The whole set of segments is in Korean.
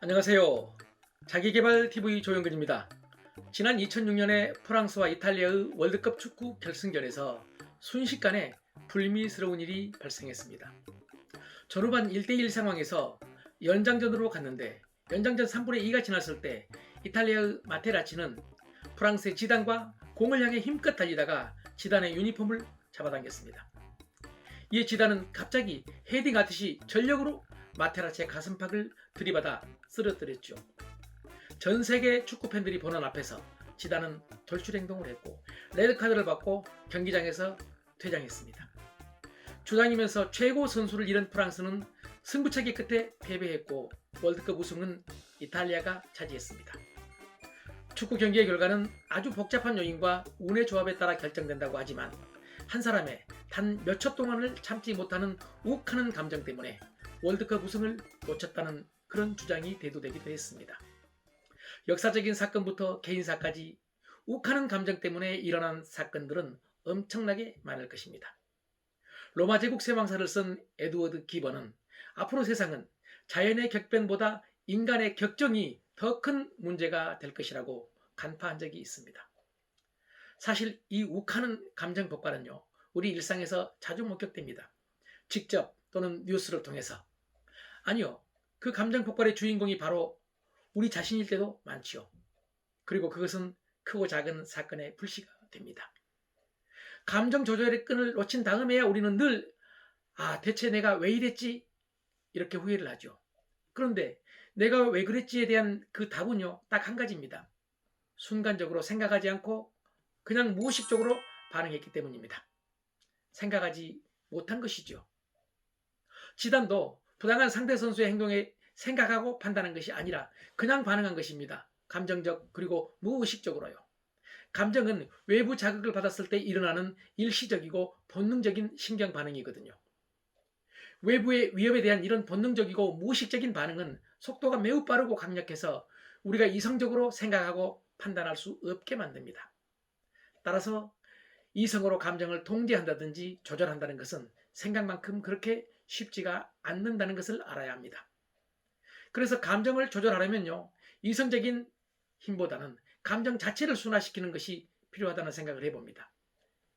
안녕하세요. 자기계발TV 조영근입니다. 지난 2006년에 프랑스와 이탈리아의 월드컵 축구 결승전에서 순식간에 불미스러운 일이 발생했습니다. 전후반 1대1 상황에서 연장전으로 갔는데 연장전 3분의 2가 지났을 때 이탈리아의 마테라치는 프랑스의 지단과 공을 향해 힘껏 달리다가 지단의 유니폼을 잡아당겼습니다. 이에 지단은 갑자기 헤딩하듯이 전력으로 마테라치의 가슴팍을 들이받아 쓰러뜨렸죠. 전 세계 축구 팬들이 보는 앞에서 지단은 돌출 행동을 했고 레드카드를 받고 경기장에서 퇴장했습니다. 주장이면서 최고 선수를 잃은 프랑스는 승부차기 끝에 패배했고 월드컵 우승은 이탈리아가 차지했습니다. 축구 경기의 결과는 아주 복잡한 요인과 운의 조합에 따라 결정된다고 하지만 한 사람의 단 몇 초 동안을 참지 못하는 욱하는 감정 때문에 월드컵 우승을 놓쳤다는 그런 주장이 대두되기도 했습니다. 역사적인 사건부터 개인사까지 욱하는 감정 때문에 일어난 사건들은 엄청나게 많을 것입니다. 로마 제국 세왕사를 쓴 에드워드 기번은 앞으로 세상은 자연의 격변보다 인간의 격정이 더 큰 문제가 될 것이라고 간파한 적이 있습니다. 사실 이 욱하는 감정 폭발은요, 우리 일상에서 자주 목격됩니다. 직접 또는 뉴스를 통해서. 아니요, 그 감정 폭발의 주인공이 바로 우리 자신일 때도 많지요. 그리고 그것은 크고 작은 사건의 불씨가 됩니다. 감정 조절의 끈을 놓친 다음에야 우리는 늘 대체 내가 왜 이랬지? 이렇게 후회를 하죠. 그런데 내가 왜 그랬지에 대한 그 답은요, 딱 한 가지입니다. 순간적으로 생각하지 않고 그냥 무의식적으로 반응했기 때문입니다. 생각하지 못한 것이죠. 지단도 부당한 상대 선수의 행동에 생각하고 판단한 것이 아니라 그냥 반응한 것입니다. 감정적 그리고 무의식적으로요. 감정은 외부 자극을 받았을 때 일어나는 일시적이고 본능적인 신경 반응이거든요. 외부의 위협에 대한 이런 본능적이고 무의식적인 반응은 속도가 매우 빠르고 강력해서 우리가 이성적으로 생각하고 판단할 수 없게 만듭니다. 따라서 이성으로 감정을 통제한다든지 조절한다는 것은 생각만큼 그렇게 쉽지가 않는다는 것을 알아야 합니다. 그래서 감정을 조절하려면요, 이성적인 힘보다는 감정 자체를 순화시키는 것이 필요하다는 생각을 해봅니다.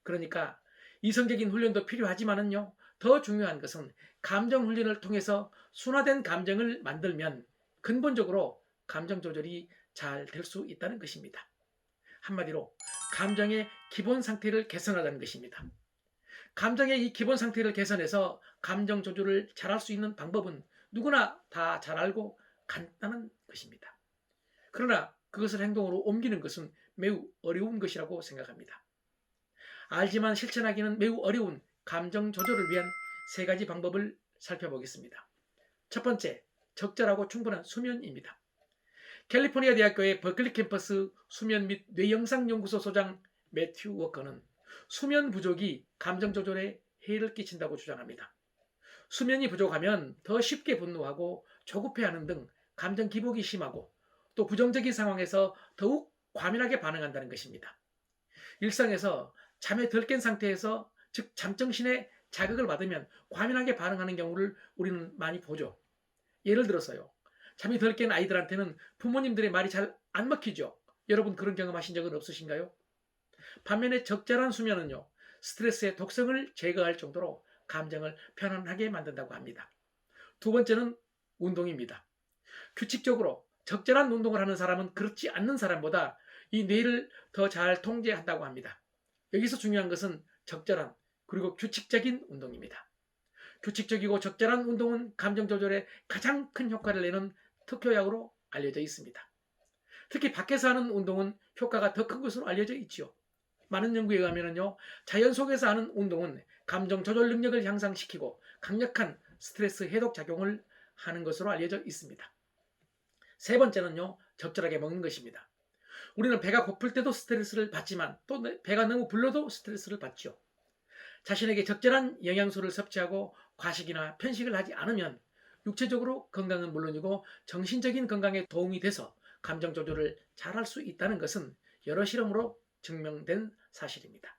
그러니까 이성적인 훈련도 필요하지만은요, 더 중요한 것은 감정 훈련을 통해서 순화된 감정을 만들면 근본적으로 감정 조절이 잘 될 수 있다는 것입니다. 한마디로 감정의 기본 상태를 개선하자는 것입니다. 감정의 이 기본 상태를 개선해서 감정 조절을 잘할 수 있는 방법은 누구나 다 잘 알고 간단한 것입니다. 그러나 그것을 행동으로 옮기는 것은 매우 어려운 것이라고 생각합니다. 알지만 실천하기는 매우 어려운 감정 조절을 위한 3가지 방법을 살펴보겠습니다. 첫 번째, 적절하고 충분한 수면입니다. 캘리포니아 대학교의 버클리 캠퍼스 수면 및 뇌영상연구소 소장 매튜 워커는 수면 부족이 감정 조절에 해를 끼친다고 주장합니다. 수면이 부족하면 더 쉽게 분노하고 조급해하는 등 감정 기복이 심하고 또 부정적인 상황에서 더욱 과민하게 반응한다는 것입니다. 일상에서 잠에 덜 깬 상태에서 즉 잠정신에 자극을 받으면 과민하게 반응하는 경우를 우리는 많이 보죠. 예를 들어서요, 잠이 덜 깬 아이들한테는 부모님들의 말이 잘 안 먹히죠. 여러분 그런 경험하신 적은 없으신가요? 반면에 적절한 수면은요, 스트레스의 독성을 제거할 정도로 감정을 편안하게 만든다고 합니다. 두 번째는 운동입니다. 규칙적으로 적절한 운동을 하는 사람은 그렇지 않는 사람보다 이 뇌를 더 잘 통제한다고 합니다. 여기서 중요한 것은 적절한 그리고 규칙적인 운동입니다. 규칙적이고 적절한 운동은 감정 조절에 가장 큰 효과를 내는 특효약으로 알려져 있습니다. 특히 밖에서 하는 운동은 효과가 더 큰 것으로 알려져 있지요. 많은 연구에 의하면요, 자연 속에서 하는 운동은 감정 조절 능력을 향상시키고 강력한 스트레스 해독 작용을 하는 것으로 알려져 있습니다. 세 번째는요, 적절하게 먹는 것입니다. 우리는 배가 고플 때도 스트레스를 받지만 또 배가 너무 불러도 스트레스를 받죠. 자신에게 적절한 영양소를 섭취하고 과식이나 편식을 하지 않으면 육체적으로 건강은 물론이고 정신적인 건강에 도움이 돼서 감정 조절을 잘할 수 있다는 것은 여러 실험으로 증명된 사실입니다.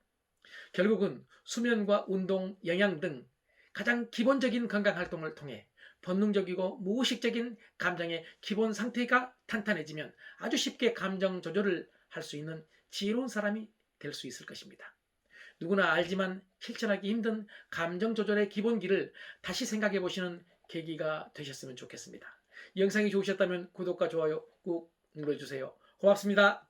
결국은 수면과 운동, 영양 등 가장 기본적인 건강 활동을 통해 본능적이고 무의식적인 감정의 기본 상태가 탄탄해지면 아주 쉽게 감정 조절을 할 수 있는 지혜로운 사람이 될 수 있을 것입니다. 누구나 알지만 실천하기 힘든 감정 조절의 기본기를 다시 생각해 보시는 계기가 되셨으면 좋겠습니다. 이 영상이 좋으셨다면 구독과 좋아요 꾹 눌러주세요. 고맙습니다.